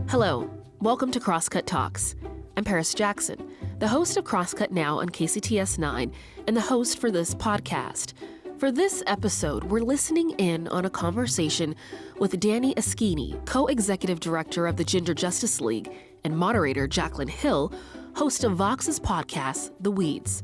Hello, welcome to Crosscut Talks. I'm Paris Jackson, the host of Crosscut Now on KCTS 9 and the host for this podcast. For this episode, we're listening in on a conversation with Danni Askini, co-executive director of the Gender Justice League, and moderator Jonquilyn Hill, host of Vox's podcast, The Weeds.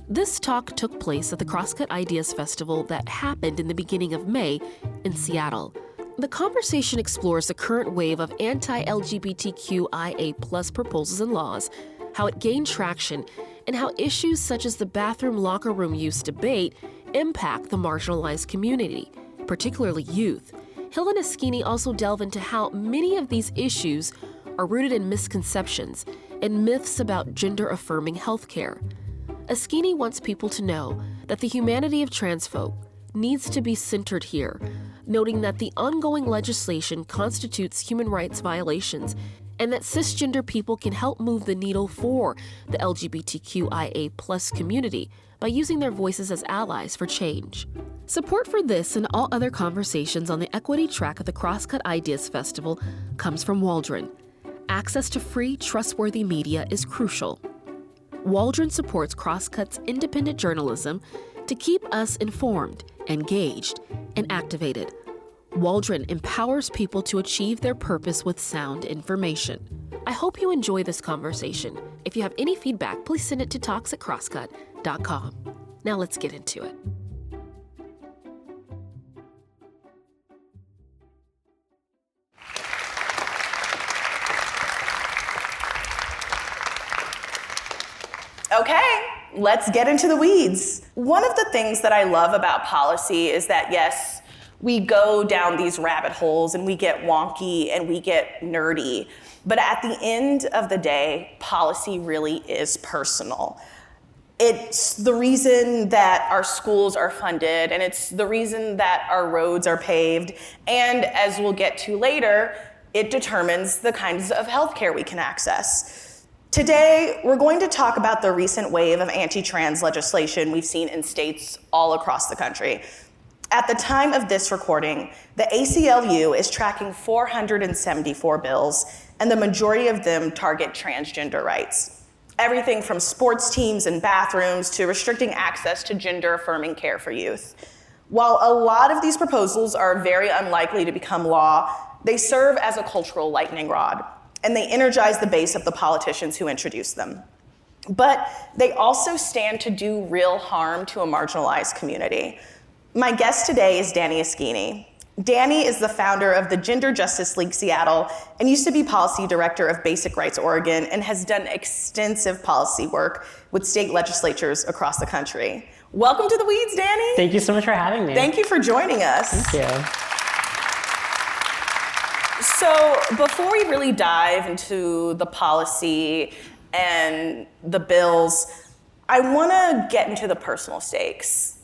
This talk took place at the Crosscut Ideas Festival that happened in the beginning of May in Seattle. The conversation explores the current wave of anti-LGBTQIA+ proposals and laws, how it gained traction, and how issues such as the bathroom locker room use debate impact the marginalized community, particularly youth. Hill and Askini also delve into how many of these issues are rooted in misconceptions and myths about gender-affirming healthcare. Askini wants people to know that the humanity of trans folk needs to be centered here, noting that the ongoing legislation constitutes human rights violations and that cisgender people can help move the needle for the LGBTQIA+ community by using their voices as allies for change. Support for this and all other conversations on the equity track of the Crosscut Ideas Festival comes from Waldron. Access to free, trustworthy media is crucial. Waldron supports Crosscut's independent journalism to keep us informed, engaged, and activated. Waldron empowers people to achieve their purpose with sound information. I hope you enjoy this conversation. If you have any feedback, please send it to talks@crosscut.com. Now let's get into it. Okay, let's get into the weeds. One of the things that I love about policy is that, yes, we go down these rabbit holes and we get wonky and we get nerdy, but at the end of the day, policy really is personal. It's the reason that our schools are funded, and it's the reason that our roads are paved, and as we'll get to later, it determines the kinds of healthcare we can access. Today, we're going to talk about the recent wave of anti-trans legislation we've seen in states all across the country. At the time of this recording, the ACLU is tracking 474 bills, and the majority of them target transgender rights. Everything from sports teams and bathrooms to restricting access to gender-affirming care for youth. While a lot of these proposals are very unlikely to become law, they serve as a cultural lightning rod, and they energize the base of the politicians who introduce them. But they also stand to do real harm to a marginalized community. My guest today is Danni Askini. Danni is the founder of the Gender Justice League Seattle and used to be policy director of Basic Rights Oregon and has done extensive policy work with state legislatures across the country. Welcome to the Weeds, Danni. Thank you so much for having me. Thank you for joining us. Thank you. So before we really dive into the policy and the bills, I want to get into the personal stakes.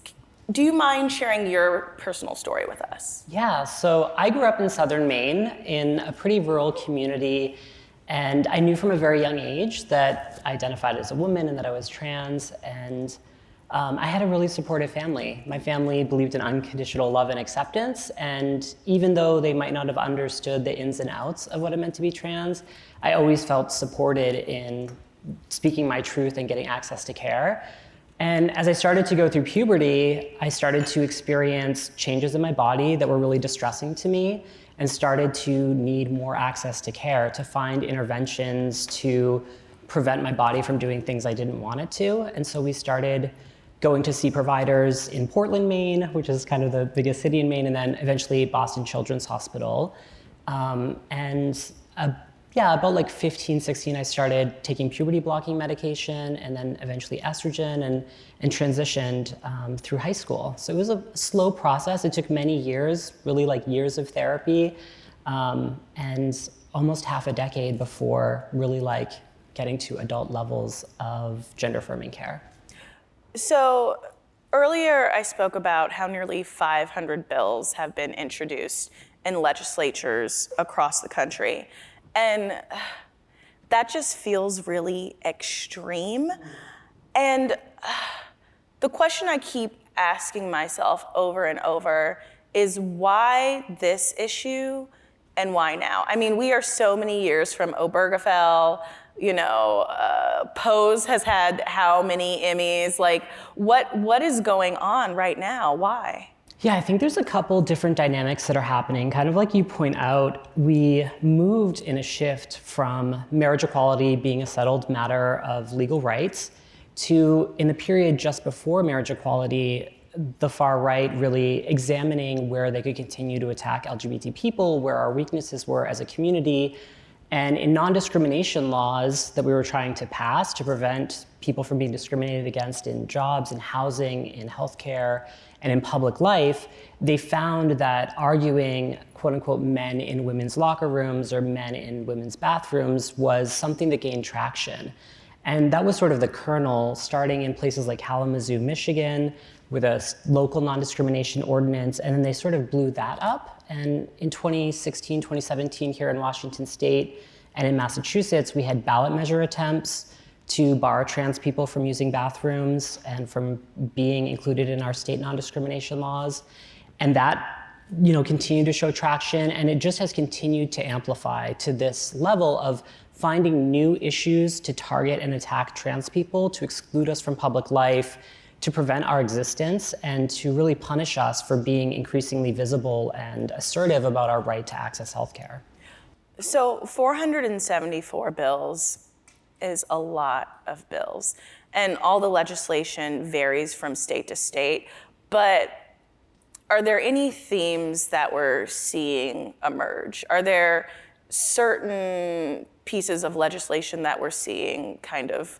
Do you mind sharing your personal story with us? Yeah, so I grew up in southern Maine in a pretty rural community, and I knew from a very young age that I identified as a woman and that I was trans, and I had a really supportive family. My family believed in unconditional love and acceptance, and even though they might not have understood the ins and outs of what it meant to be trans, I always felt supported in speaking my truth and getting access to care. And as I started to go through puberty, I started to experience changes in my body that were really distressing to me and started to need more access to care, to find interventions to prevent my body from doing things I didn't want it to. And so we started going to see providers in Portland, Maine, which is kind of the biggest city in Maine, and then eventually Boston Children's Hospital. About like 15, 16, I started taking puberty blocking medication and then eventually estrogen and transitioned through high school. So it was a slow process. It took many years, really like years of therapy, and almost half a decade before really like getting to adult levels of gender affirming care. So earlier I spoke about how nearly 500 bills have been introduced in legislatures across the country. And that just feels really extreme. And the question I keep asking myself over and over is why this issue and why now? I mean, we are so many years from Obergefell, Pose has had how many Emmys? Like, what is going on right now? Why? Yeah, I think there's a couple different dynamics that are happening. Kind of like you point out, we moved in a shift from marriage equality being a settled matter of legal rights to, in the period just before marriage equality, the far right really examining where they could continue to attack LGBT people, where our weaknesses were as a community. And in non-discrimination laws that we were trying to pass to prevent people from being discriminated against in jobs, in housing, in healthcare, and in public life, they found that arguing, quote unquote, men in women's locker rooms or men in women's bathrooms was something that gained traction. And that was sort of the kernel, starting in places like Kalamazoo, Michigan, with a local non-discrimination ordinance, and then they sort of blew that up. And in 2016, 2017, here in Washington State and in Massachusetts, we had ballot measure attempts to bar trans people from using bathrooms and from being included in our state non-discrimination laws. And that, continued to show traction, and it just has continued to amplify to this level of finding new issues to target and attack trans people, to exclude us from public life, to prevent our existence, and to really punish us for being increasingly visible and assertive about our right to access healthcare. So 474 bills is a lot of bills, and all the legislation varies from state to state, but are there any themes that we're seeing emerge? Are there certain pieces of legislation that we're seeing kind of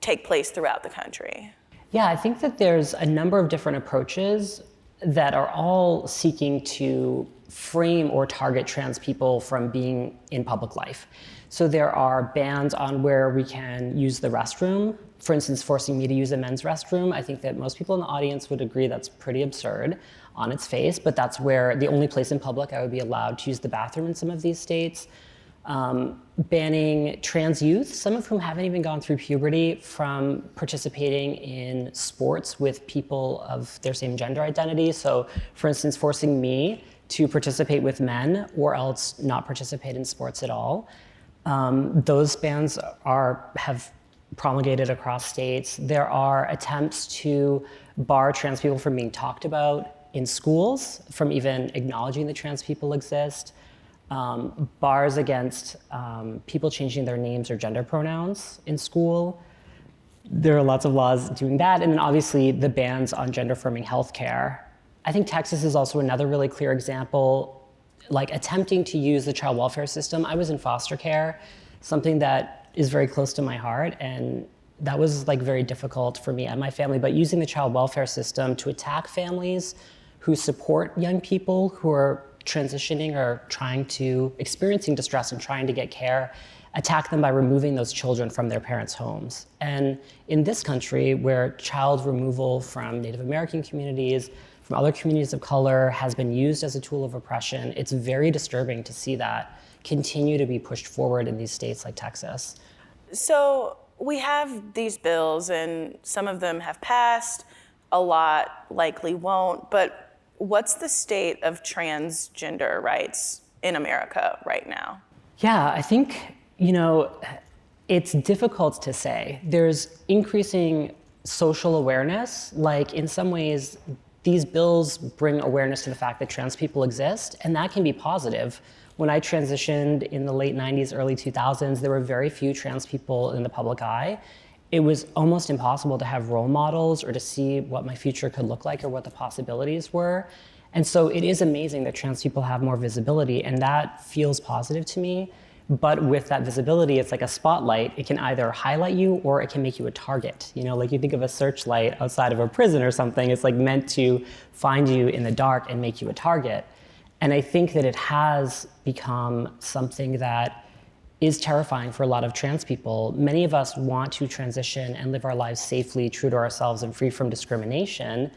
take place throughout the country? Yeah, I think that there's a number of different approaches that are all seeking to frame or target trans people from being in public life. So there are bans on where we can use the restroom. For instance, forcing me to use a men's restroom. I think that most people in the audience would agree that's pretty absurd on its face, but that's where the only place in public I would be allowed to use the bathroom in some of these states. Banning trans youth, some of whom haven't even gone through puberty, from participating in sports with people of their same gender identity. So, for instance, forcing me to participate with men or else not participate in sports at all. Those bans have promulgated across states. There are attempts to bar trans people from being talked about in schools, from even acknowledging that trans people exist. Bars against people changing their names or gender pronouns in school. There are lots of laws doing that. And then obviously the bans on gender-affirming healthcare. I think Texas is also another really clear example, like attempting to use the child welfare system. I was in foster care, something that is very close to my heart, and that was like very difficult for me and my family, but using the child welfare system to attack families who support young people who are transitioning or experiencing distress and trying to get care, attack them by removing those children from their parents' homes. And in this country, where child removal from Native American communities, from other communities of color has been used as a tool of oppression, it's very disturbing to see that continue to be pushed forward in these states like Texas. So we have these bills, and some of them have passed, a lot likely won't, but what's the state of transgender rights in America right now? Yeah, I think, it's difficult to say. There's increasing social awareness. Like, in some ways, these bills bring awareness to the fact that trans people exist, and that can be positive. When I transitioned in the late 90s, early 2000s, there were very few trans people in the public eye. It was almost impossible to have role models or to see what my future could look like or what the possibilities were. And so it is amazing that trans people have more visibility, and that feels positive to me. But with that visibility, it's like a spotlight. It can either highlight you or it can make you a target. Like you think of a searchlight outside of a prison or something, it's like meant to find you in the dark and make you a target. And I think that it has become something that is terrifying for a lot of trans people. Many of us want to transition and live our lives safely, true to ourselves, and free from discrimination.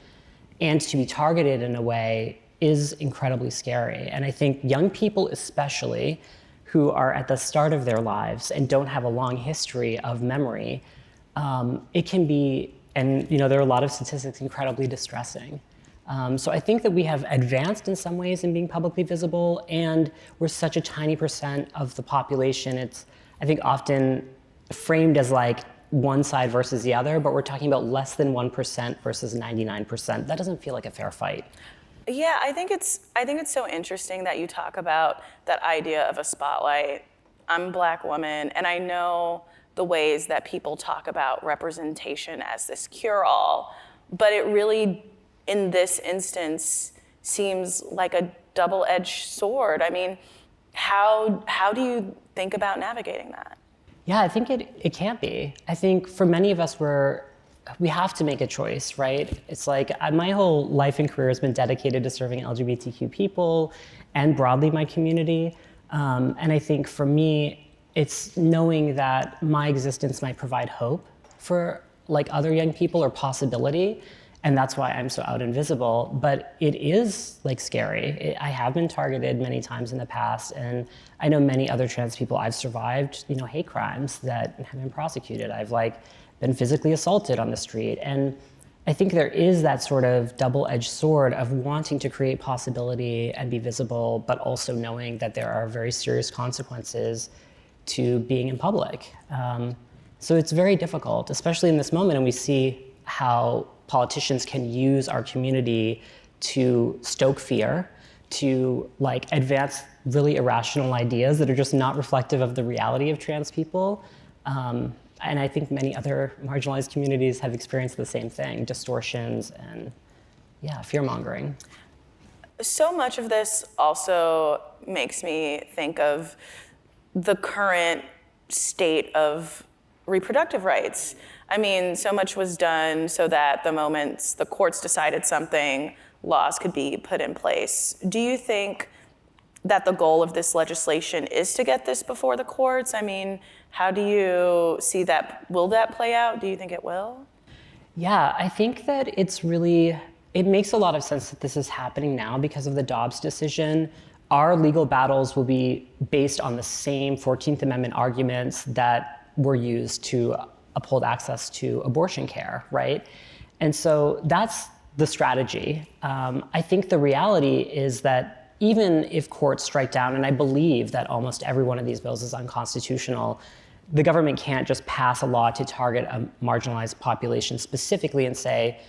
And to be targeted in a way is incredibly scary. And I think young people especially, who are at the start of their lives and don't have a long history of memory, it can be And there are a lot of statistics incredibly distressing. So I think that we have advanced in some ways in being publicly visible, and we're such a tiny percent of the population. It's, I think, often framed as like one side versus the other, but we're talking about less than 1% versus 99%. That doesn't feel like a fair fight. Yeah, I think it's so interesting that you talk about that idea of a spotlight. I'm a Black woman, and I know the ways that people talk about representation as this cure-all, but it really, in this instance, seems like a double-edged sword. I mean, how do you think about navigating that? Yeah, I think it can't be. I think for many of us, we have to make a choice, right? It's like my whole life and career has been dedicated to serving LGBTQ people and broadly my community. And I think for me, it's knowing that my existence might provide hope for like other young people or possibility. And that's why I'm so out and visible. But it is like scary. I have been targeted many times in the past. And I know many other trans people, I've survived, hate crimes that have been prosecuted. I've been physically assaulted on the street. And I think there is that sort of double-edged sword of wanting to create possibility and be visible, but also knowing that there are very serious consequences to being in public. So it's very difficult, especially in this moment, and we see how politicians can use our community to stoke fear, to advance really irrational ideas that are just not reflective of the reality of trans people. And I think many other marginalized communities have experienced the same thing, distortions and fear-mongering. So much of this also makes me think of the current state of reproductive rights. I mean, so much was done so that the moment the courts decided something, laws could be put in place. Do you think that the goal of this legislation is to get this before the courts? I mean, how do you see that? Will that play out? Do you think it will? Yeah, I think that it makes a lot of sense that this is happening now because of the Dobbs decision. Our legal battles will be based on the same 14th Amendment arguments that were used to uphold access to abortion care, right? And so that's the strategy. I think the reality is that even if courts strike down, and I believe that almost every one of these bills is unconstitutional, the government can't just pass a law to target a marginalized population specifically and say,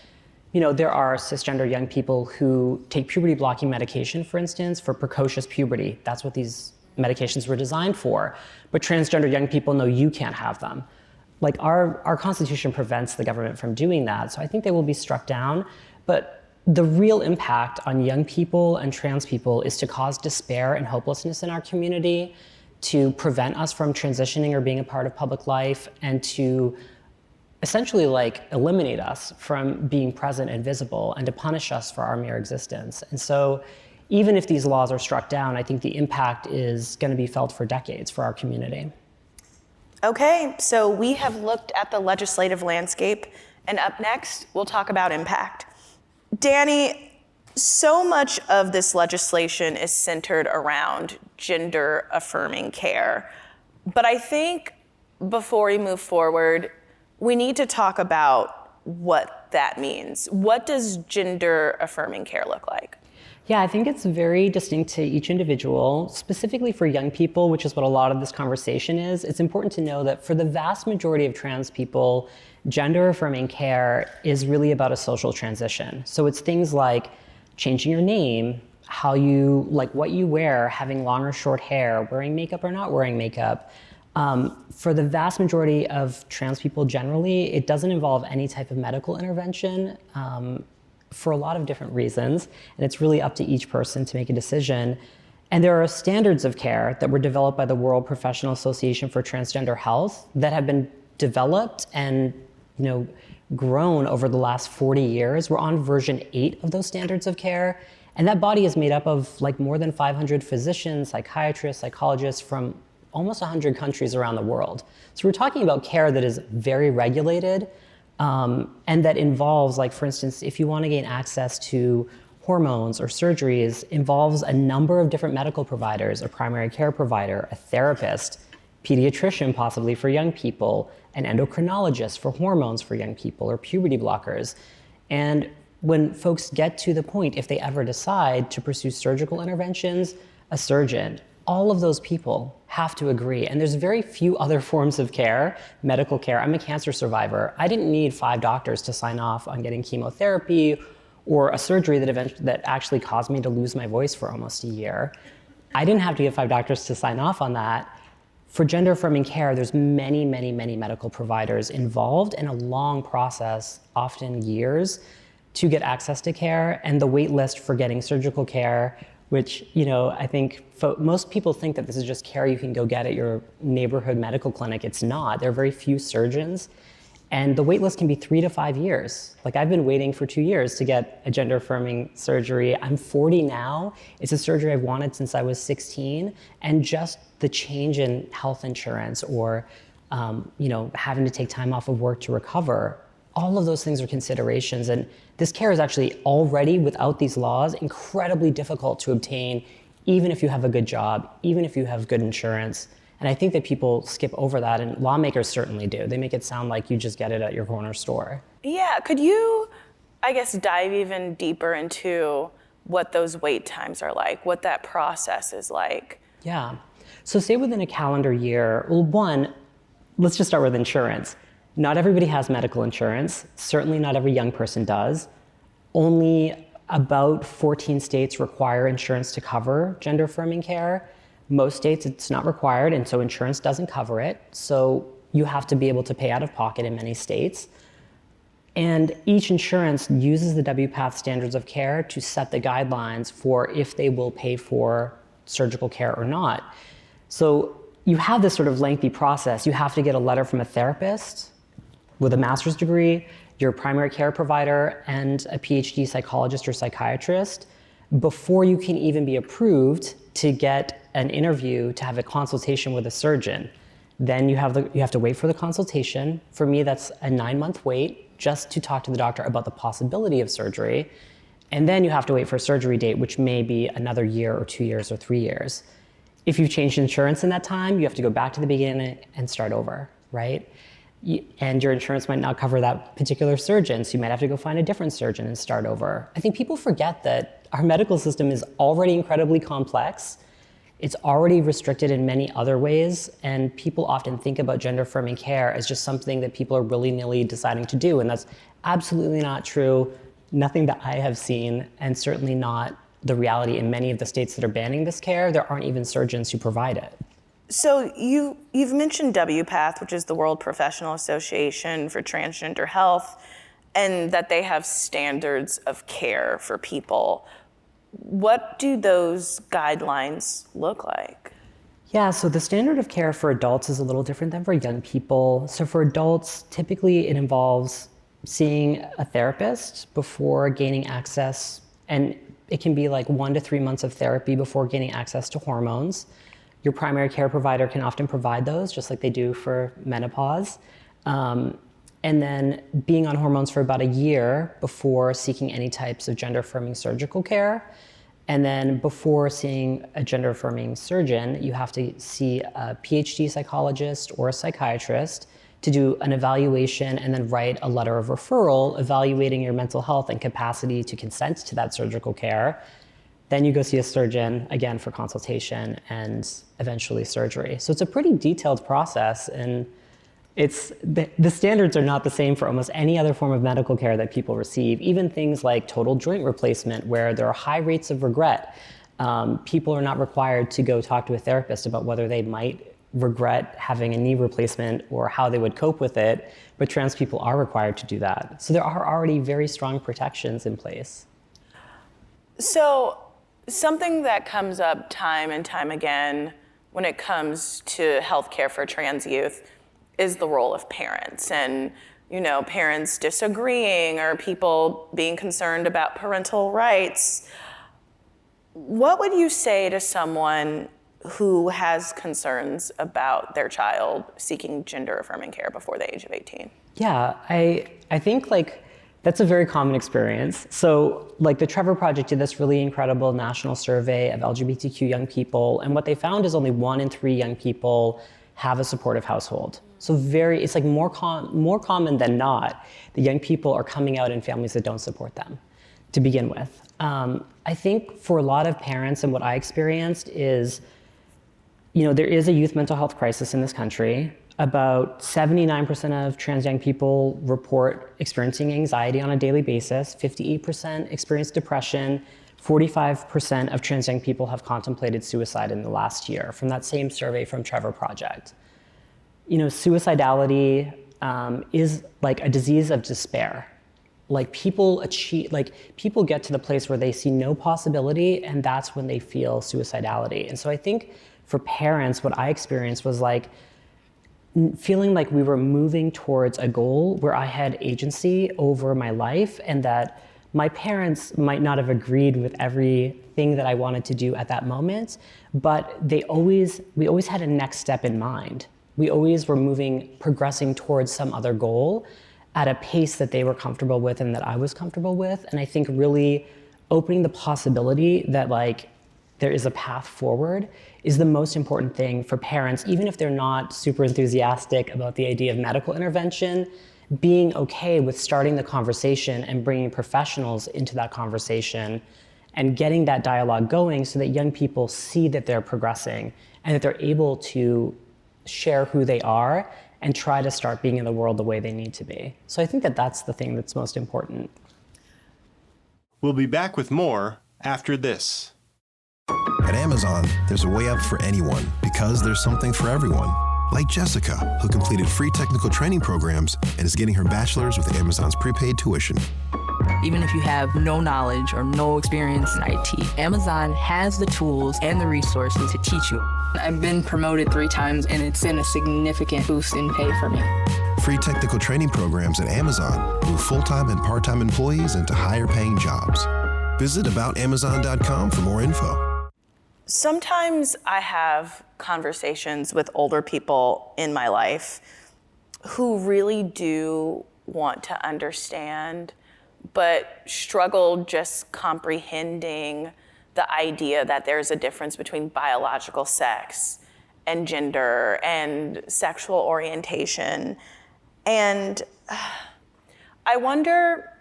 there are cisgender young people who take puberty blocking medication, for instance, for precocious puberty. That's what these medications were designed for. But transgender young people, no, you can't have them. Our Constitution prevents the government from doing that. So I think they will be struck down. But the real impact on young people and trans people is to cause despair and hopelessness in our community, to prevent us from transitioning or being a part of public life, and to essentially eliminate us from being present and visible, and to punish us for our mere existence. And so even if these laws are struck down, I think the impact is going to be felt for decades for our community. Okay, so we have looked at the legislative landscape, and up next, we'll talk about impact. Danni, so much of this legislation is centered around gender-affirming care. But I think before we move forward, we need to talk about what that means. What does gender-affirming care look like? Yeah, I think it's very distinct to each individual. Specifically for young people, which is what a lot of this conversation is, it's important to know that for the vast majority of trans people, gender-affirming care is really about a social transition. So it's things like changing your name, what you wear, having long or short hair, wearing makeup or not wearing makeup. For the vast majority of trans people generally, it doesn't involve any type of medical intervention for a lot of different reasons. And it's really up to each person to make a decision. And there are standards of care that were developed by the World Professional Association for Transgender Health that have been developed and grown over the last 40 years. We're on version 8 of those standards of care. And that body is made up of more than 500 physicians, psychiatrists, psychologists from almost 100 countries around the world. So we're talking about care that is very regulated and that involves, for instance, if you want to gain access to hormones or surgeries, involves a number of different medical providers, a primary care provider, a therapist, pediatrician possibly for young people, an endocrinologist for hormones for young people or puberty blockers. And when folks get to the point, if they ever decide to pursue surgical interventions, a surgeon, all of those people have to agree. And there's very few other forms of care, medical care. I'm a cancer survivor. I didn't need 5 doctors to sign off on getting chemotherapy or a surgery that actually caused me to lose my voice for almost a year. I didn't have to get 5 doctors to sign off on that. For gender-affirming care, there's many, many, many medical providers involved in a long process, often years, to get access to care. And the wait list for getting surgical care, which, I think most people think that this is just care you can go get at your neighborhood medical clinic. It's not. There are very few surgeons. And the wait list can be 3 to 5 years. Like, I've been waiting for 2 years to get a gender-affirming surgery. I'm 40 now. It's a surgery I've wanted since I was 16. And just the change in health insurance or, having to take time off of work to recover, all of those things are considerations. And this care is actually already, without these laws, incredibly difficult to obtain, even if you have a good job, even if you have good insurance. And I think that people skip over that, and lawmakers certainly do. They make it sound like you just get it at your corner store. Yeah, could you, dive even deeper into what those wait times are like, what that process is like? Yeah. So say within a calendar year, well, one, let's just start with insurance. Not everybody has medical insurance. Certainly not every young person does. Only about 14 states require insurance to cover gender-affirming care. Most states, it's not required, and so insurance doesn't cover it. So you have to be able to pay out of pocket in many states. And each insurance uses the WPATH standards of care to set the guidelines for if they will pay for surgical care or not. So you have this sort of lengthy process. You have to get a letter from a therapist with a master's degree, your primary care provider, and a PhD psychologist or psychiatrist before you can even be approved to get an interview, to have a consultation with a surgeon. Then you have to wait for the consultation. For me, that's a 9-month wait just to talk to the doctor about the possibility of surgery. And then you have to wait for a surgery date, which may be another year or 2 years or 3 years. If you've changed insurance in that time, you have to go back to the beginning and start over, right? And your insurance might not cover that particular surgeon, so you might have to go find a different surgeon and start over. I think people forget that our medical system is already incredibly complex. It's already restricted in many other ways, and people often think about gender-affirming care as just something that people are willy-nilly deciding to do, and that's absolutely not true. Nothing that I have seen, and certainly not the reality in many of the states that are banning this care. There aren't even surgeons who provide it. So you've mentioned WPATH, which is the World Professional Association for Transgender Health, and that they have standards of care for people. What do those guidelines look like? Yeah, so the standard of care for adults is a little different than for young people. So for adults, typically it involves seeing a therapist before gaining access, and it can be like 1 to 3 months of therapy before gaining access to hormones. Your primary care provider can often provide those, just like they do for menopause. And then being on hormones for about a year before seeking any types of gender-affirming surgical care. And then before seeing a gender-affirming surgeon, you have to see a PhD psychologist or a psychiatrist to do an evaluation and then write a letter of referral evaluating your mental health and capacity to consent to that surgical care. Then you go see a surgeon, again, for consultation and eventually surgery. So it's a pretty detailed process, and the standards are not the same for almost any other form of medical care that people receive. Even things like total joint replacement, where there are high rates of regret. People are not required to go talk to a therapist about whether they might regret having a knee replacement or how they would cope with it, but trans people are required to do that. So there are already very strong protections in place. So something that comes up time and time again when it comes to healthcare for trans youth is the role of parents, and parents disagreeing or people being concerned about parental rights. What would you say to someone who has concerns about their child seeking gender-affirming care before the age of 18? Yeah, I think that's a very common experience. So the Trevor Project did this really incredible national survey of LGBTQ young people, and what they found is only 1 in 3 young people have a supportive household. So it's like more common than not that young people are coming out in families that don't support them to begin with. I think for a lot of parents, and what I experienced is, there is a youth mental health crisis in this country. About 79% of trans young people report experiencing anxiety on a daily basis. 58% experience depression. 45% of trans young people have contemplated suicide in the last year, from that same survey from Trevor Project. Suicidality is like a disease of despair. People get to the place where they see no possibility, and that's when they feel suicidality. And so I think for parents, what I experienced was feeling like we were moving towards a goal where I had agency over my life, and that my parents might not have agreed with everything that I wanted to do at that moment, but we always had a next step in mind. We always were progressing towards some other goal at a pace that they were comfortable with and that I was comfortable with. And I think really opening the possibility that there is a path forward is the most important thing for parents, even if they're not super enthusiastic about the idea of medical intervention. Being okay with starting the conversation and bringing professionals into that conversation and getting that dialogue going so that young people see that they're progressing and that they're able to share who they are and try to start being in the world the way they need to be. So I think that that's the thing that's most important. We'll be back with more after this. At Amazon, there's a way up for anyone because there's something for everyone. Like Jessica, who completed free technical training programs and is getting her bachelor's with Amazon's prepaid tuition. Even if you have no knowledge or no experience in IT, Amazon has the tools and the resources to teach you. I've been promoted 3 times, and it's been a significant boost in pay for me. Free technical training programs at Amazon move full-time and part-time employees into higher-paying jobs. Visit aboutamazon.com for more info. Sometimes I have conversations with older people in my life who really do want to understand, but struggle just comprehending the idea that there's a difference between biological sex and gender and sexual orientation. And I wonder,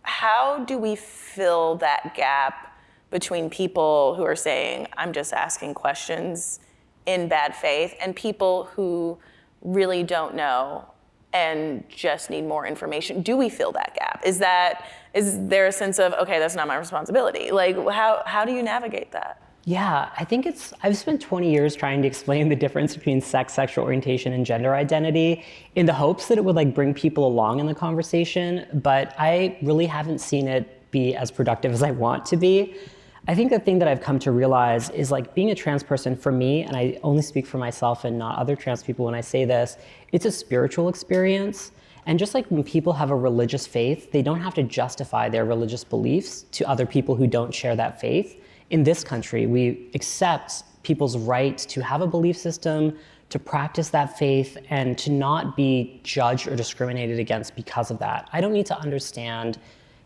how do we fill that gap between people who are saying, I'm just asking questions in bad faith, and people who really don't know and just need more information? Do we fill that gap? Is there a sense of, okay, that's not my responsibility? How do you navigate that? Yeah, I think I've spent 20 years trying to explain the difference between sex, sexual orientation, and gender identity in the hopes that it would bring people along in the conversation, but I really haven't seen it be as productive as I want to be. I think the thing that I've come to realize is being a trans person for me, and I only speak for myself and not other trans people when I say this, it's a spiritual experience. And just like when people have a religious faith, they don't have to justify their religious beliefs to other people who don't share that faith. In this country, we accept people's right to have a belief system, to practice that faith, and to not be judged or discriminated against because of that. I don't need to understand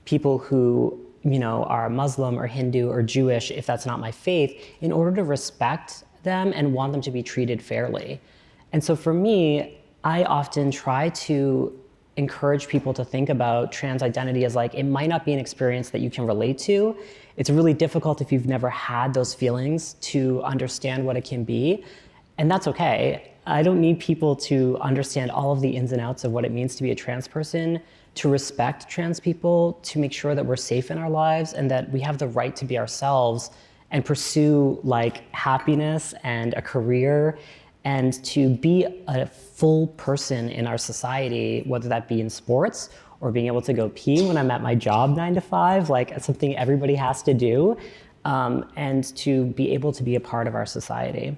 people who are Muslim or Hindu or Jewish, if that's not my faith, in order to respect them and want them to be treated fairly. And so for me, I often try to encourage people to think about trans identity as it might not be an experience that you can relate to. It's really difficult if you've never had those feelings to understand what it can be, and that's okay. I don't need people to understand all of the ins and outs of what it means to be a trans person, to respect trans people, to make sure that we're safe in our lives and that we have the right to be ourselves and pursue happiness and a career and to be a full person in our society, whether that be in sports or being able to go pee when I'm at my job 9 to 5, it's something everybody has to do, and to be able to be a part of our society.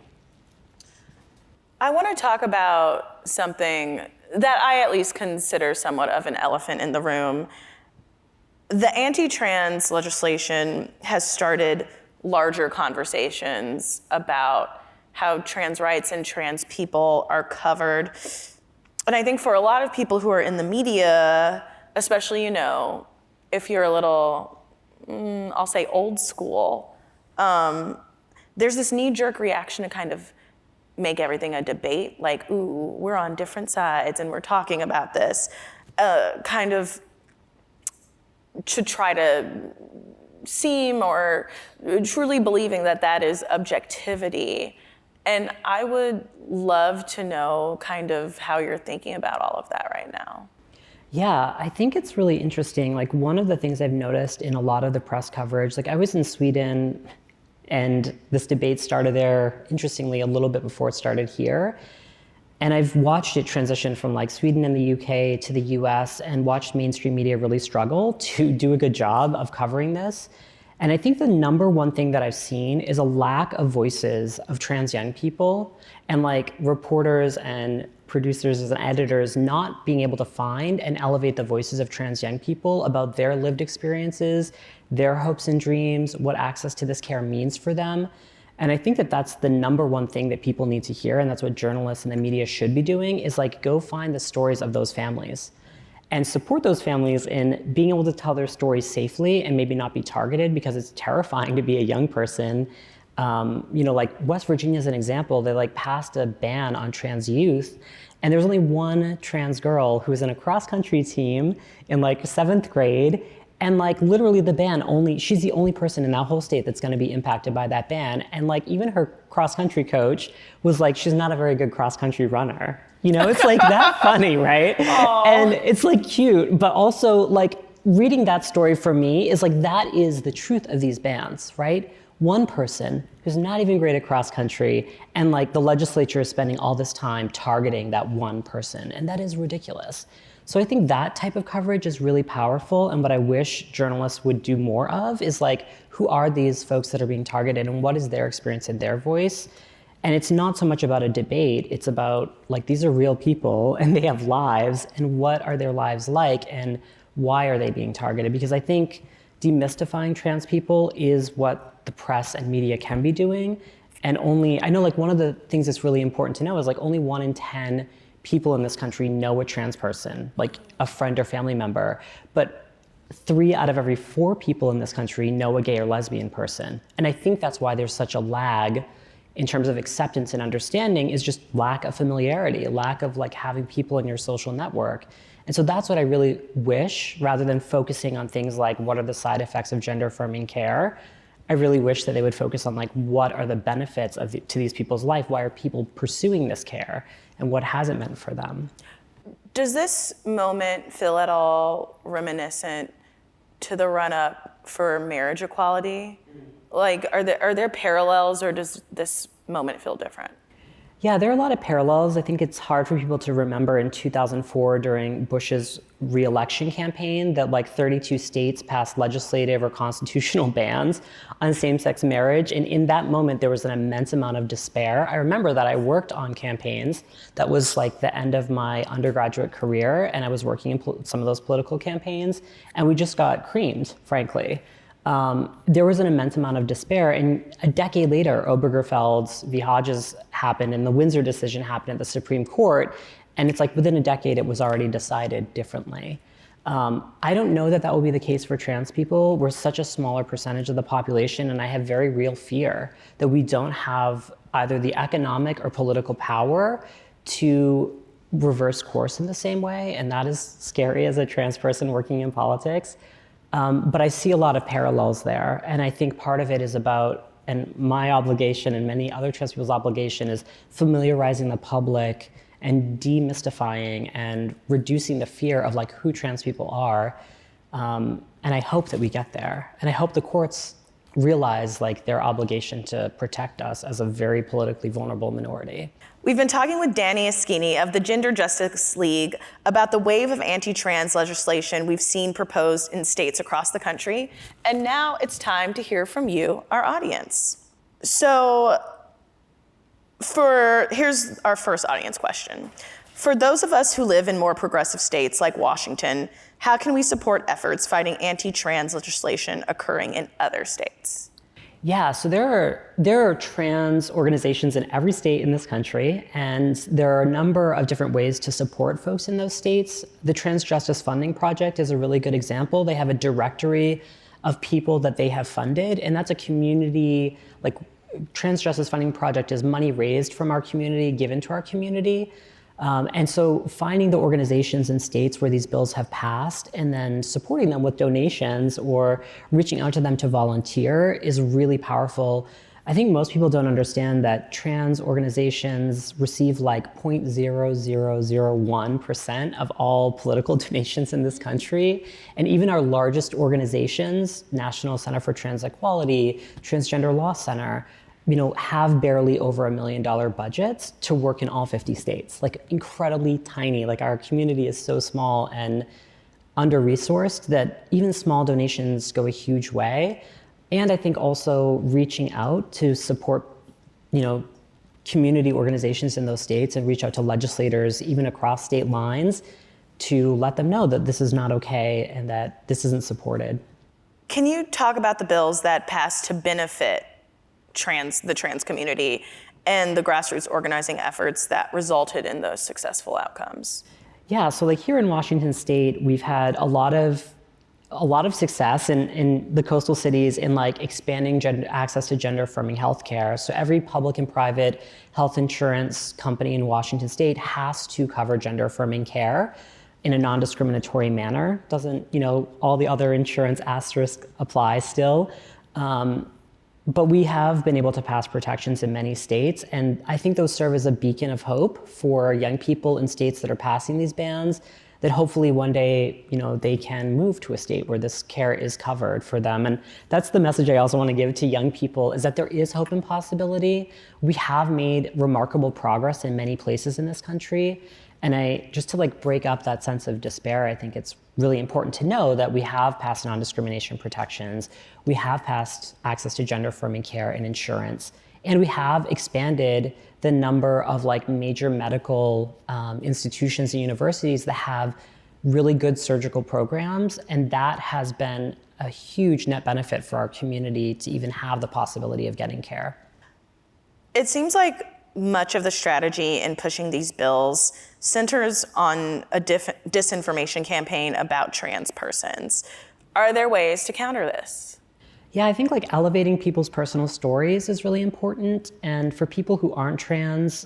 I want to talk about something that I at least consider somewhat of an elephant in the room. The anti-trans legislation has started larger conversations about how trans rights and trans people are covered. And I think for a lot of people who are in the media, especially, if you're a little, I'll say old school, there's this knee-jerk reaction to kind of make everything a debate, like, ooh, we're on different sides and we're talking about this, kind of to try to seem or truly believing that that is objectivity. And I would love to know kind of how you're thinking about all of that right now. Yeah, I think it's really interesting. Like, one of the things I've noticed in a lot of the press coverage, like I was in Sweden and this debate started there, interestingly, a little bit before it started here. And I've watched it transition from like Sweden and the UK to the US, and watched mainstream media really struggle to do a good job of covering this. And I think the number one thing that I've seen is a lack of voices of trans young people, and like reporters and producers and editors not being able to find and elevate the voices of trans young people about their lived experiences, their hopes and dreams, what access to this care means for them. And I think that that's the number one thing that people need to hear, and that's what journalists and the media should be doing, is like, go find the stories of those families and support those families in being able to tell their stories safely and maybe not be targeted, because it's terrifying to be a young person. Like West Virginia is an example. They like passed a ban on trans youth, and there's only one trans girl who was in a cross-country team in like 7th grade. And like literally the ban she's the only person in that whole state that's gonna be impacted by that ban. And like even her cross-country coach was like, she's not a very good cross-country runner. It's like that funny, right? Aww. And it's like cute, but also like reading that story for me is like, that is the truth of these bans, right? One person who's not even great at cross-country, and like the legislature is spending all this time targeting that one person, and that is ridiculous. So I think that type of coverage is really powerful, and what I wish journalists would do more of is like, who are these folks that are being targeted and what is their experience and their voice? And it's not so much about a debate, it's about like, these are real people and they have lives, and what are their lives like and why are they being targeted? Because I think demystifying trans people is what the press and media can be doing. And I know like one of the things that's really important to know is like, only 1 in 10 people in this country know a trans person, like a friend or family member, but 3 out of every 4 people in this country know a gay or lesbian person. And I think that's why there's such a lag in terms of acceptance and understanding, is just lack of familiarity, lack of like having people in your social network. And so that's what I really wish, rather than focusing on things like what are the side effects of gender-affirming care, I really wish that they would focus on like, what are the benefits to these people's life? Why are people pursuing this care? And what has it meant for them? Does this moment feel at all reminiscent to the run-up for marriage equality? Like, are there parallels, or does this moment feel different? Yeah, there are a lot of parallels. I think it's hard for people to remember in 2004 during Bush's re-election campaign that like 32 states passed legislative or constitutional bans on same-sex marriage. And in that moment, there was an immense amount of despair. I remember that I worked on campaigns. That was like the end of my undergraduate career, and I was working in some of those political campaigns, and we just got creamed, frankly. There was an immense amount of despair, and a decade later, Obergefell v. Hodges happened, and the Windsor decision happened at the Supreme Court, and it's like within a decade, it was already decided differently. I don't know that will be the case for trans people. We're such a smaller percentage of the population, and I have very real fear that we don't have either the economic or political power to reverse course in the same way, and that is scary as a trans person working in politics. But I see a lot of parallels there. And I think part of it is about, and my obligation and many other trans people's obligation, is familiarizing the public and demystifying and reducing the fear of like who trans people are. And I hope that we get there. And I hope the courts realize like their obligation to protect us as a very politically vulnerable minority. We've been talking with Danni Askini of the Gender Justice League about the wave of anti-trans legislation we've seen proposed in states across the country. And now it's time to hear from you, our audience. So here's our first audience question. For those of us who live in more progressive states like Washington, how can we support efforts fighting anti-trans legislation occurring in other states? Yeah, so there are trans organizations in every state in this country, and there are a number of different ways to support folks in those states. The Trans Justice Funding Project is a really good example. They have a directory of people that they have funded, and that's a community, like Trans Justice Funding Project is money raised from our community, given to our community. And so finding the organizations in states where these bills have passed and then supporting them with donations or reaching out to them to volunteer is really powerful. I think most people don't understand that trans organizations receive like 0.0001% of all political donations in this country. And even our largest organizations, National Center for Trans Equality, Transgender Law Center, have barely over $1 million budgets to work in all 50 states, like incredibly tiny. Like our community is so small and under-resourced that even small donations go a huge way. And I think also reaching out to support, community organizations in those states and reach out to legislators, even across state lines, to let them know that this is not okay and that this isn't supported. Can you talk about the bills that passed to benefit the trans community and the grassroots organizing efforts that resulted in those successful outcomes? Yeah, so like here in Washington State, we've had a lot of success in the coastal cities in like expanding access to gender-affirming healthcare. So every public and private health insurance company in Washington State has to cover gender-affirming care in a non-discriminatory manner. Doesn't, all the other insurance asterisks apply still. But we have been able to pass protections in many states, and I think those serve as a beacon of hope for young people in states that are passing these bans, that hopefully one day, they can move to a state where this care is covered for them. And that's the message I also want to give to young people, is that there is hope and possibility. We have made remarkable progress in many places in this country. And just to like break up that sense of despair, I think it's really important to know that we have passed non-discrimination protections, we have passed access to gender-affirming care and insurance, and we have expanded the number of like major medical institutions and universities that have really good surgical programs, and that has been a huge net benefit for our community to even have the possibility of getting care. It seems like much of the strategy in pushing these bills centers on a disinformation campaign about trans persons. Are there ways to counter this? Yeah, I think like elevating people's personal stories is really important. And for people who aren't trans,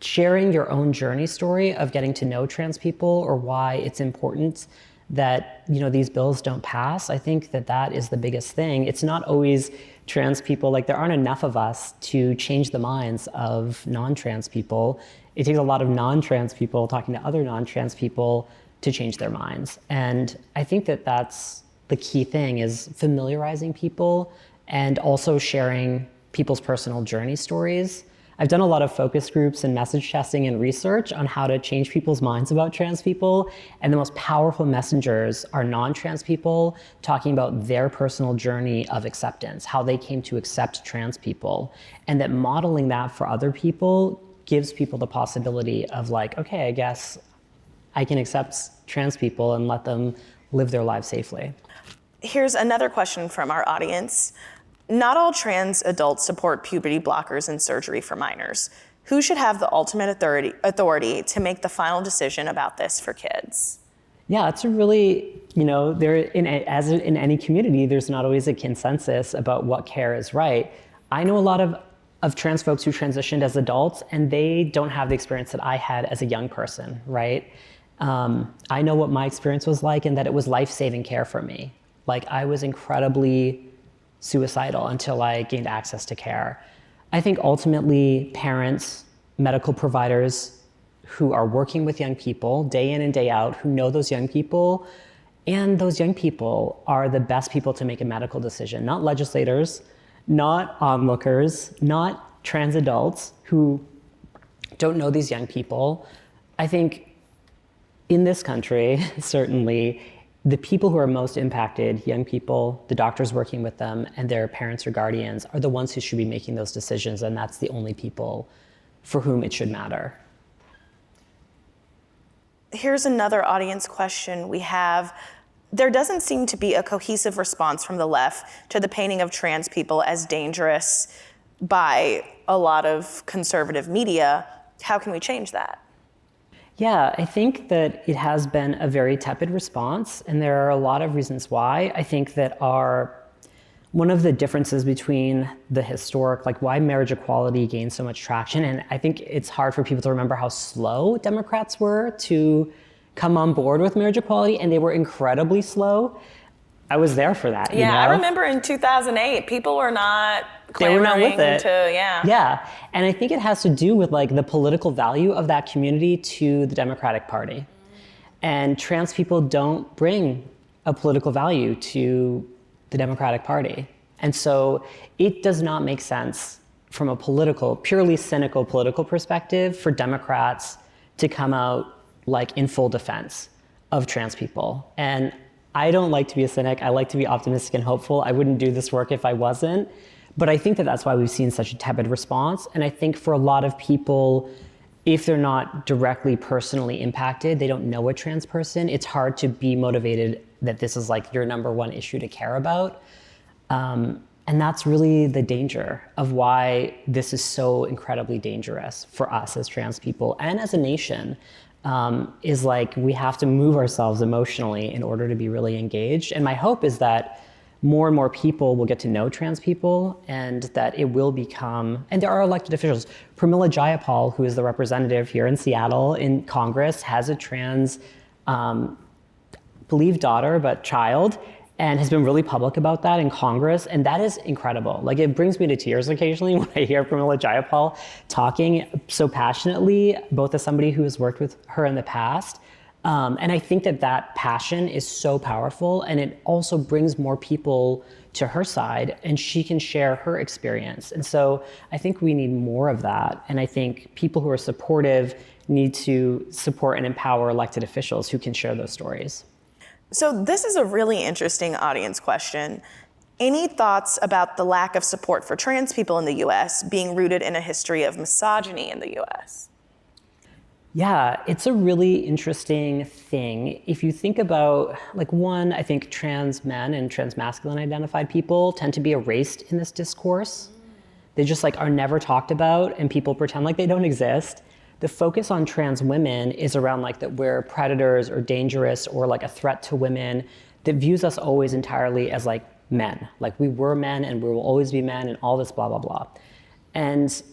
sharing your own journey story of getting to know trans people or why it's important that these bills don't pass, I think that is the biggest thing. It's not always trans people, like there aren't enough of us to change the minds of non-trans people. It takes a lot of non-trans people talking to other non-trans people to change their minds. And I think that's the key thing, is familiarizing people and also sharing people's personal journey stories. I've done a lot of focus groups and message testing and research on how to change people's minds about trans people. And the most powerful messengers are non-trans people talking about their personal journey of acceptance, how they came to accept trans people. And that modeling that for other people gives people the possibility of like, okay, I guess I can accept trans people and let them live their lives safely. Here's another question from our audience. Not all trans adults support puberty blockers and surgery for minors. Who should have the ultimate authority to make the final decision about this for kids? Yeah, it's a really, as in any community, there's not always a consensus about what care is right. I know a lot of trans folks who transitioned as adults, and they don't have the experience that I had as a young person, right? I know what my experience was like, and that it was life-saving care for me. Like, I was incredibly suicidal until I gained access to care. I think ultimately parents, medical providers who are working with young people day in and day out, who know those young people, and those young people are the best people to make a medical decision, not legislators, not onlookers, not trans adults who don't know these young people. I think in this country, certainly, the people who are most impacted, young people, the doctors working with them, and their parents or guardians are the ones who should be making those decisions, and that's the only people for whom it should matter. Here's another audience question we have. There doesn't seem to be a cohesive response from the left to the painting of trans people as dangerous by a lot of conservative media. How can we change that? Yeah, I think that it has been a very tepid response, and there are a lot of reasons why. I think that our one of the differences between the historic, like why marriage equality gained so much traction, and I think it's hard for people to remember how slow Democrats were to come on board with marriage equality, and they were incredibly slow. I was there for that. Yeah, you know? I remember in 2008, people were not They were not with it. Yeah. And I think it has to do with like the political value of that community to the Democratic Party. And trans people don't bring a political value to the Democratic Party. And so it does not make sense from a purely cynical political perspective for Democrats to come out like in full defense of trans people. And I don't like to be a cynic. I like to be optimistic and hopeful. I wouldn't do this work if I wasn't. But I think that that's why we've seen such a tepid response. And I think for a lot of people, if they're not directly personally impacted, they don't know a trans person, it's hard to be motivated that this is like your number one issue to care about. And that's really the danger of why this is so incredibly dangerous for us as trans people and as a nation. Is like we have to move ourselves emotionally in order to be really engaged. And my hope is that more and more people will get to know trans people and that it will become, and there are elected officials. Pramila Jayapal, who is the representative here in Seattle in Congress, has a trans, believe daughter, but child, and has been really public about that in Congress, and that is incredible. Like it brings me to tears occasionally when I hear Pramila Jayapal talking so passionately, both as somebody who has worked with her in the past, and I think that that passion is so powerful, and it also brings more people to her side, and she can share her experience. And so I think we need more of that, and I think people who are supportive need to support and empower elected officials who can share those stories. So this is a really interesting audience question. Any thoughts about the lack of support for trans people in the US being rooted in a history of misogyny in the US? Yeah, it's a really interesting thing. If you think about, like one, I think trans men and trans masculine identified people tend to be erased in this discourse. They just like are never talked about and people pretend like they don't exist. The focus on trans women is around like that we're predators or dangerous or like a threat to women that views us always entirely as like men. Like we were men and we will always be men and all this blah, blah, blah. And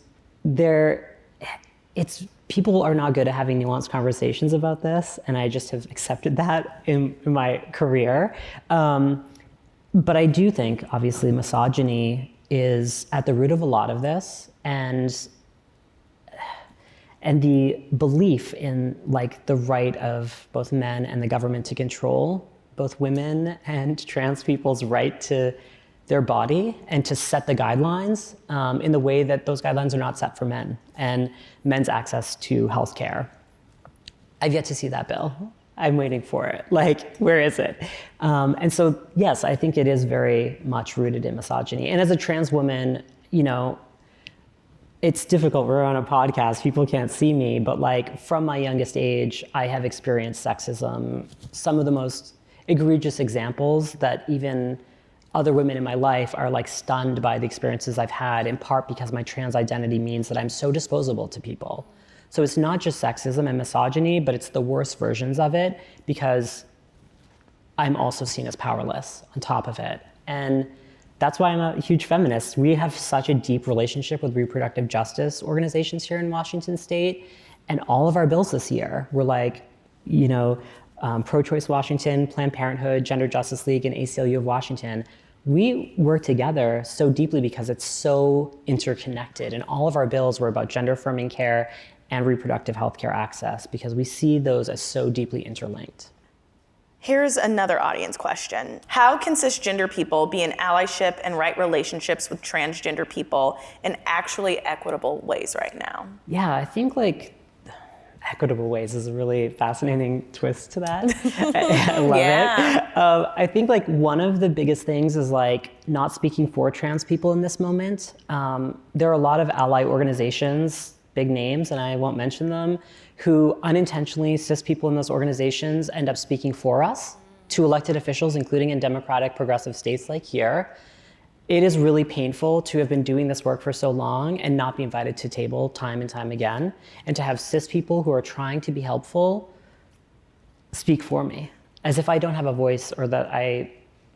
people are not good at having nuanced conversations about this. And I just have accepted that in my career. But I do think obviously misogyny is at the root of a lot of this. And the belief in like the right of both men and the government to control both women and trans people's right to their body and to set the guidelines in the way that those guidelines are not set for men and men's access to healthcare. I've yet to see that bill. I'm waiting for it. Like, where is it? And so, yes, I think it is very much rooted in misogyny. And as a trans woman, you know, it's difficult. We're on a podcast, people can't see me, but like from my youngest age, I have experienced sexism. Some of the most egregious examples that even other women in my life are like stunned by the experiences I've had, in part because my trans identity means that I'm so disposable to people. So it's not just sexism and misogyny, but it's the worst versions of it because I'm also seen as powerless on top of it. And that's why I'm a huge feminist. We have such a deep relationship with reproductive justice organizations here in Washington State. And all of our bills this year were like, you know, Pro-Choice Washington, Planned Parenthood, Gender Justice League, and ACLU of Washington. We work together so deeply because it's so interconnected. And all of our bills were about gender-affirming care and reproductive health care access because we see those as so deeply interlinked. Here's another audience question. How can cisgender people be in allyship and right relationships with transgender people in actually equitable ways right now? Yeah, I think like equitable ways is a really fascinating twist to that. I love it. I think like one of the biggest things is like not speaking for trans people in this moment. There are a lot of ally organizations, big names, and I won't mention them, who unintentionally, cis people in those organizations end up speaking for us to elected officials, including in democratic progressive states like here. It is really painful to have been doing this work for so long and not be invited to table time and time again, and to have cis people who are trying to be helpful speak for me, as if I don't have a voice or that I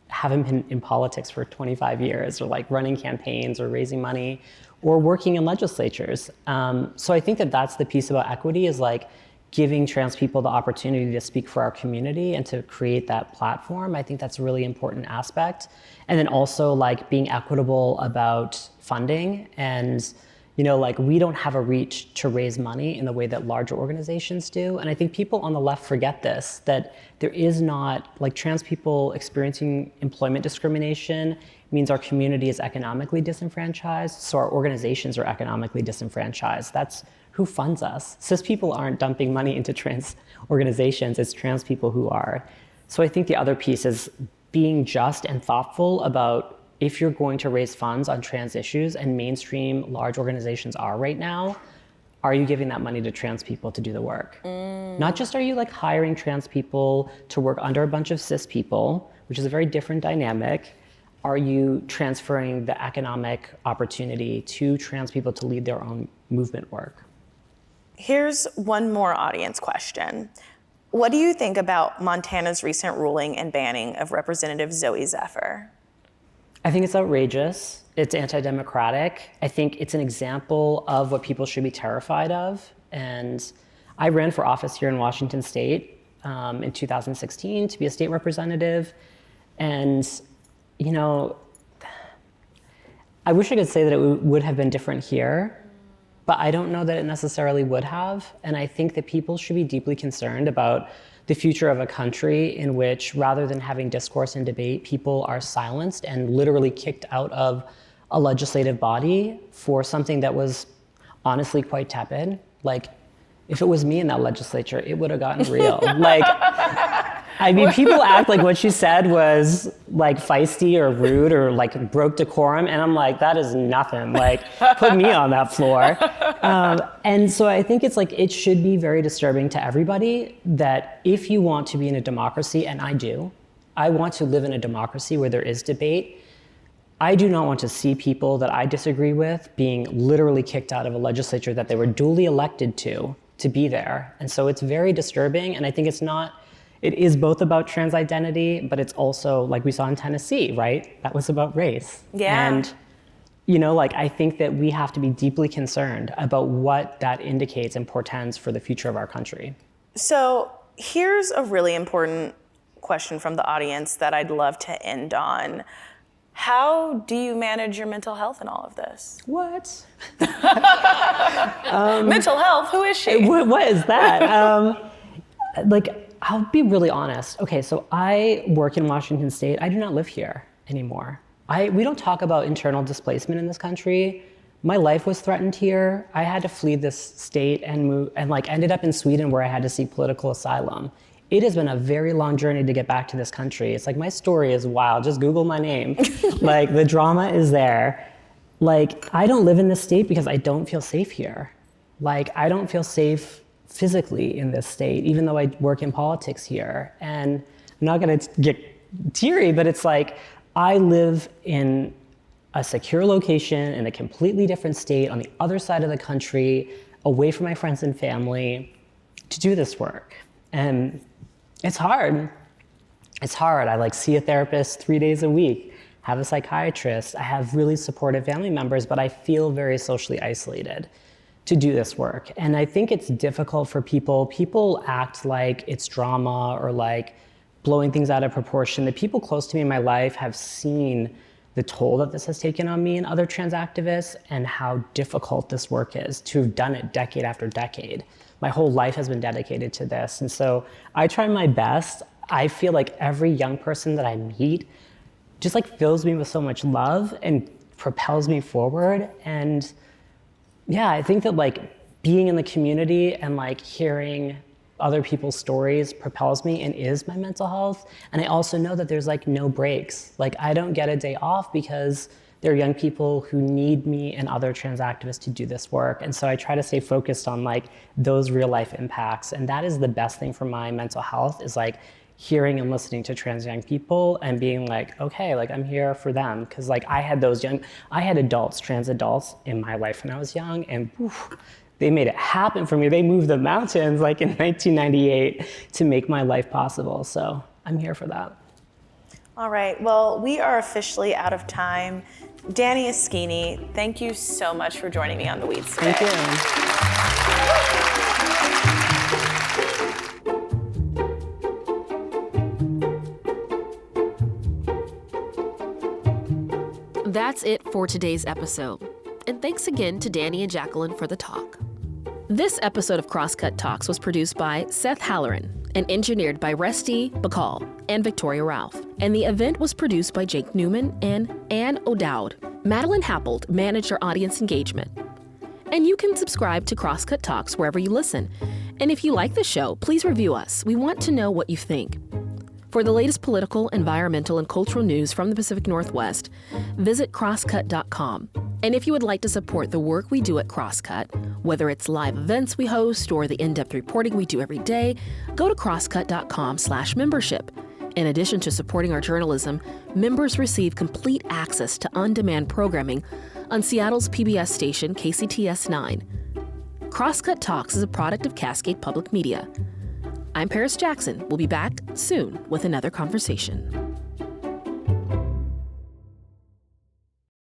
haven't been in politics for 25 years or like running campaigns or raising money or working in legislatures. So I think that that's the piece about equity, is like giving trans people the opportunity to speak for our community and to create that platform. I think that's a really important aspect. And then also like being equitable about funding, and like we don't have a reach to raise money in the way that larger organizations do. And I think people on the left forget this, that there is not, like, trans people experiencing employment discrimination means our community is economically disenfranchised, so our organizations are economically disenfranchised. That's who funds us. Cis people aren't dumping money into trans organizations, it's trans people who are. So I think the other piece is being just and thoughtful about, if you're going to raise funds on trans issues, and mainstream large organizations are right now, are you giving that money to trans people to do the work? Not just are you like hiring trans people to work under a bunch of cis people, which is a very different dynamic. Are you transferring the economic opportunity to trans people to lead their own movement work? Here's one more audience question. What do you think about Montana's recent ruling and banning of Representative Zoe Zephyr? I think it's outrageous. It's anti-democratic. I think it's an example of what people should be terrified of. And I ran for office here in Washington State in 2016 to be a state representative. And, I wish I could say that it would have been different here, but I don't know that it necessarily would have. And I think that people should be deeply concerned about the future of a country in which, rather than having discourse and debate, people are silenced and literally kicked out of a legislative body for something that was honestly quite tepid. Like, if it was me in that legislature, it would have gotten real. People act like what she said was like feisty or rude or like broke decorum, and I'm like, that is nothing. Like, put me on that floor. And so I think it's like, it should be very disturbing to everybody that if you want to be in a democracy, and I do, I want to live in a democracy where there is debate. I do not want to see people that I disagree with being literally kicked out of a legislature that they were duly elected to be there. And so it's very disturbing, and I think it is both about trans identity, but it's also, like we saw in Tennessee, right? That was about race. Yeah. And, I think that we have to be deeply concerned about what that indicates and portends for the future of our country. So here's a really important question from the audience that I'd love to end on. How do you manage your mental health in all of this? What? Mental health, who is she? What is that? I'll be really honest. Okay, so I work in Washington State. I do not live here anymore. We don't talk about internal displacement in this country. My life was threatened here. I had to flee this state and move, and ended up in Sweden, where I had to seek political asylum. It has been a very long journey to get back to this country. It's like, my story is wild. Just Google my name. The drama is there. I don't live in this state because I don't feel safe here. I don't feel safe physically in this state, even though I work in politics here. And I'm not gonna get teary, but it's like, I live in a secure location in a completely different state on the other side of the country, away from my friends and family, to do this work. And it's hard. It's hard. I see a therapist 3 days a week, have a psychiatrist. I have really supportive family members, but I feel very socially isolated to do this work. And I think it's difficult for people. People act like it's drama or blowing things out of proportion. The people close to me in my life have seen the toll that this has taken on me and other trans activists, and how difficult this work is, to have done it decade after decade. My whole life has been dedicated to this. And so I try my best. I feel like every young person that I meet just fills me with so much love and propels me forward. And yeah, I think that being in the community and hearing other people's stories propels me and is my mental health. And I also know that there's no breaks. I don't get a day off because there are young people who need me and other trans activists to do this work. And so I try to stay focused on those real life impacts. And that is the best thing for my mental health, is hearing and listening to trans young people and being okay, I'm here for them. Cause I had adults, trans adults in my life when I was young, and they made it happen for me. They moved the mountains in 1998 to make my life possible. So I'm here for that. All right, well, we are officially out of time. Danni Askini, thank you so much for joining me on The Weeds today. Thank you. That's it for today's episode. And thanks again to Danni and Jonquilyn for the talk. This episode of Crosscut Talks was produced by Seth Halloran and engineered by Resti Bacall and Victoria Ralph. And the event was produced by Jake Newman and Ann O'Dowd. Madeline Happold managed our audience engagement. And you can subscribe to Crosscut Talks wherever you listen. And if you like the show, please review us. We want to know what you think. For the latest political, environmental, and cultural news from the Pacific Northwest, visit crosscut.com. And if you would like to support the work we do at Crosscut, whether it's live events we host or the in-depth reporting we do every day, go to crosscut.com/membership. In addition to supporting our journalism, members receive complete access to on-demand programming on Seattle's PBS station, KCTS 9. Crosscut Talks is a product of Cascade Public Media. I'm Paris Jackson. We'll be back soon with another conversation.